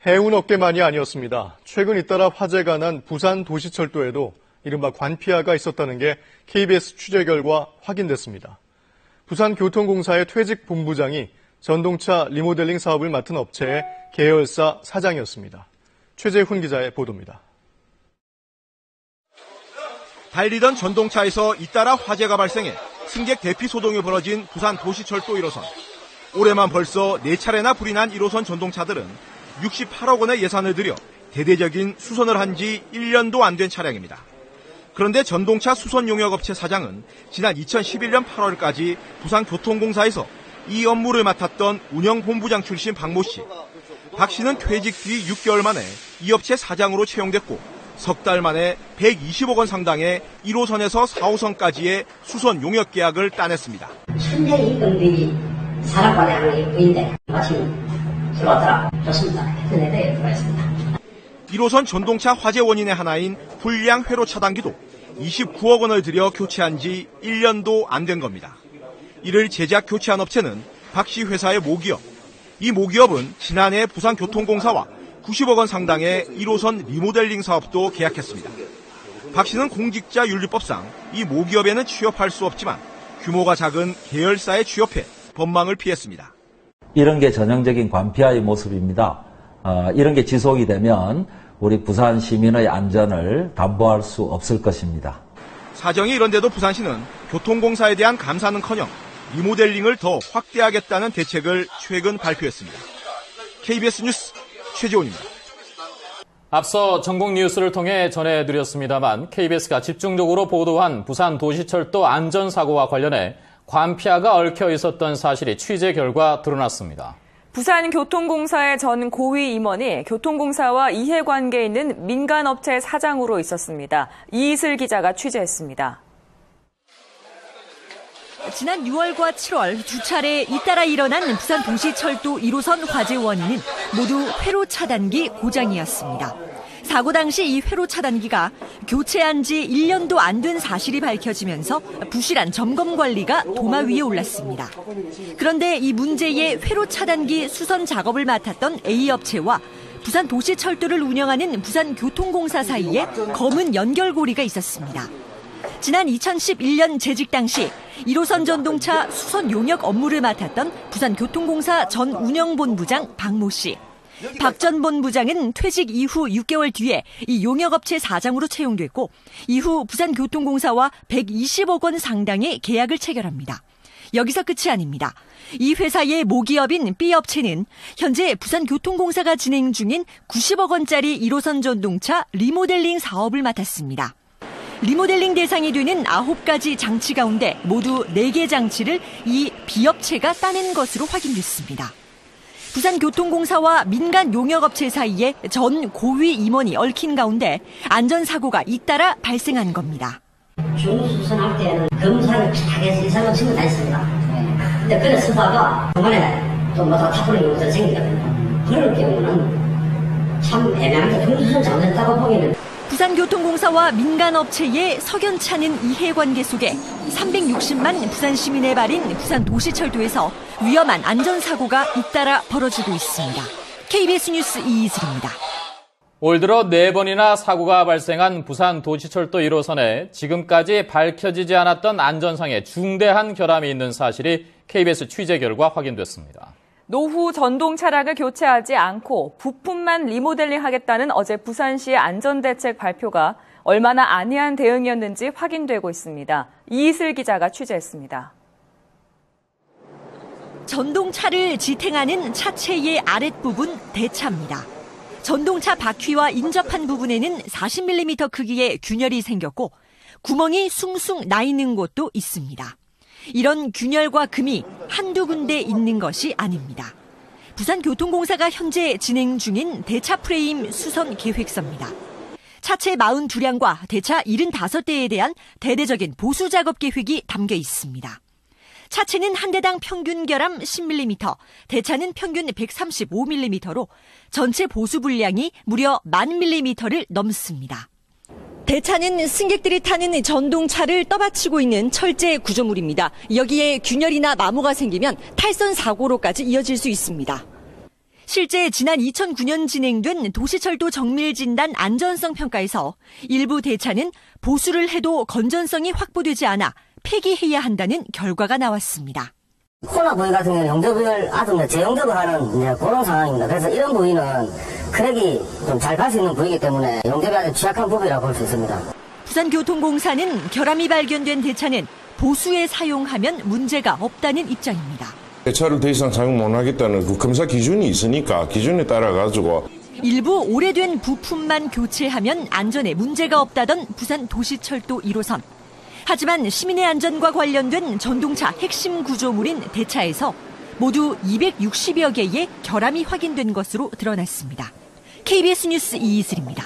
해운 업계만이 아니었습니다. 최근 잇따라 화재가 난 부산도시철도에도 이른바 관피아가 있었다는 게 KBS 취재 결과 확인됐습니다. 부산교통공사의 퇴직 본부장이 전동차 리모델링 사업을 맡은 업체의 계열사 사장이었습니다. 최재훈 기자의 보도입니다. 달리던 전동차에서 잇따라 화재가 발생해 승객 대피 소동이 벌어진 부산도시철도 1호선. 올해만 벌써 4차례나 불이 난 1호선 전동차들은 68억 원의 예산을 들여 대대적인 수선을 한 지 1년도 안 된 차량입니다. 그런데 전동차 수선 용역업체 사장은 지난 2011년 8월까지 부산교통공사에서 이 업무를 맡았던 운영본부장 출신 박모 씨. 박 씨는 퇴직 뒤 6개월 만에 이 업체 사장으로 채용됐고 석 달 만에 120억 원 상당의 1호선에서 4호선까지의 수선 용역 계약을 따냈습니다. 천재 이건들이 사람과의 하나인데 마침 들어왔더라. 좋습니다. 하여튼 내에 들어왔습니다. 1호선 전동차 화재 원인의 하나인 불량 회로 차단기도 29억 원을 들여 교체한 지 1년도 안 된 겁니다. 이를 제작 교체한 업체는 박 씨 회사의 모기업. 이 모기업은 지난해 부산교통공사와 90억 원 상당의 1호선 리모델링 사업도 계약했습니다. 박 씨는 공직자윤리법상 이 모기업에는 취업할 수 없지만 규모가 작은 계열사에 취업해 법망을 피했습니다. 이런 게 전형적인 관피아의 모습입니다. 이런 게 지속이 되면 우리 부산 시민의 안전을 담보할 수 없을 것입니다. 사정이 이런데도 부산시는 교통공사에 대한 감사는커녕 리모델링을 더 확대하겠다는 대책을 최근 발표했습니다. KBS 뉴스 최재훈입니다. 앞서 전국 뉴스를 통해 전해드렸습니다만 KBS가 집중적으로 보도한 부산도시철도 안전사고와 관련해 관피아가 얽혀 있었던 사실이 취재 결과 드러났습니다. 부산교통공사의 전 고위 임원이 교통공사와 이해관계에 있는 민간업체 사장으로 있었습니다. 이이슬 기자가 취재했습니다. 지난 6월과 7월 두 차례 잇따라 일어난 부산도시철도 1호선 화재 원인은 모두 회로 차단기 고장이었습니다. 사고 당시 이 회로 차단기가 교체한 지 1년도 안 된 사실이 밝혀지면서 부실한 점검 관리가 도마 위에 올랐습니다. 그런데 이 문제의 회로 차단기 수선 작업을 맡았던 A업체와 부산도시철도를 운영하는 부산교통공사 사이에 검은 연결고리가 있었습니다. 지난 2011년 재직 당시 1호선 전동차 수선 용역 업무를 맡았던 부산교통공사 전 운영본부장 박모 씨. 박 전 본부장은 퇴직 이후 6개월 뒤에 이 용역업체 사장으로 채용됐고 이후 부산교통공사와 120억 원 상당의 계약을 체결합니다. 여기서 끝이 아닙니다. 이 회사의 모기업인 B업체는 현재 부산교통공사가 진행 중인 90억 원짜리 1호선 전동차 리모델링 사업을 맡았습니다. 리모델링 대상이 되는 9가지 장치 가운데 모두 4개 장치를 이 B업체가 따낸 것으로 확인됐습니다. 부산교통공사와 민간 용역업체 사이에 전 고위 임원이 얽힌 가운데 안전사고가 잇따라 발생한 겁니다. 중수선할 때는 검사를 착하게 이상을 치고 다녔습니다. 근데 그래 쓰다가 중간에 또 뭐다 타버리는 것도 생기거든요. 그럴 경우는 참 애매한데 중수선 잘못했다고 보기는. 부산교통공사와 민간업체의 석연찮은 이해관계 속에 360만 부산 시민의 발인 부산도시철도에서 위험한 안전사고가 잇따라 벌어지고 있습니다. KBS 뉴스 이이슬입니다. 올 들어 4번이나 사고가 발생한 부산도시철도 1호선에 지금까지 밝혀지지 않았던 안전상의 중대한 결함이 있는 사실이 KBS 취재 결과 확인됐습니다. 노후 전동 차량을 교체하지 않고 부품만 리모델링하겠다는 어제 부산시의 안전대책 발표가 얼마나 안이한 대응이었는지 확인되고 있습니다. 이이슬 기자가 취재했습니다. 전동차를 지탱하는 차체의 아랫부분 대차입니다. 전동차 바퀴와 인접한 부분에는 40mm 크기의 균열이 생겼고 구멍이 숭숭 나 있는 곳도 있습니다. 이런 균열과 금이 한두 군데 있는 것이 아닙니다. 부산교통공사가 현재 진행 중인 대차 프레임 수선 계획서입니다. 차체 42량과 대차 75대에 대한 대대적인 보수 작업 계획이 담겨 있습니다. 차체는 한 대당 평균 결함 10mm, 대차는 평균 135mm로 전체 보수 분량이 무려 10,000mm를 넘습니다. 대차는 승객들이 타는 전동차를 떠받치고 있는 철제 구조물입니다. 여기에 균열이나 마모가 생기면 탈선 사고로까지 이어질 수 있습니다. 실제 지난 2009년 진행된 도시철도 정밀진단 안전성 평가에서 일부 대차는 보수를 해도 건전성이 확보되지 않아 폐기해야 한다는 결과가 나왔습니다. 코너 부위 같은 경우는 용접을 아주 재용접을 하는 그런 상황입니다. 그래서 이런 부위는 크랙이 좀 잘 갈 수 있는 부위이기 때문에 용접이 아주 취약한 부위라고 볼 수 있습니다. 부산교통공사는 결함이 발견된 대차는 보수에 사용하면 문제가 없다는 입장입니다. 대차를 더 이상 사용 못 하겠다는 그 검사 기준이 있으니까 기준에 따라 가지고 일부 오래된 부품만 교체하면 안전에 문제가 없다던 부산 도시철도 1호선. 하지만 시민의 안전과 관련된 전동차 핵심 구조물인 대차에서 모두 260여 개의 결함이 확인된 것으로 드러났습니다. KBS 뉴스 이이슬입니다.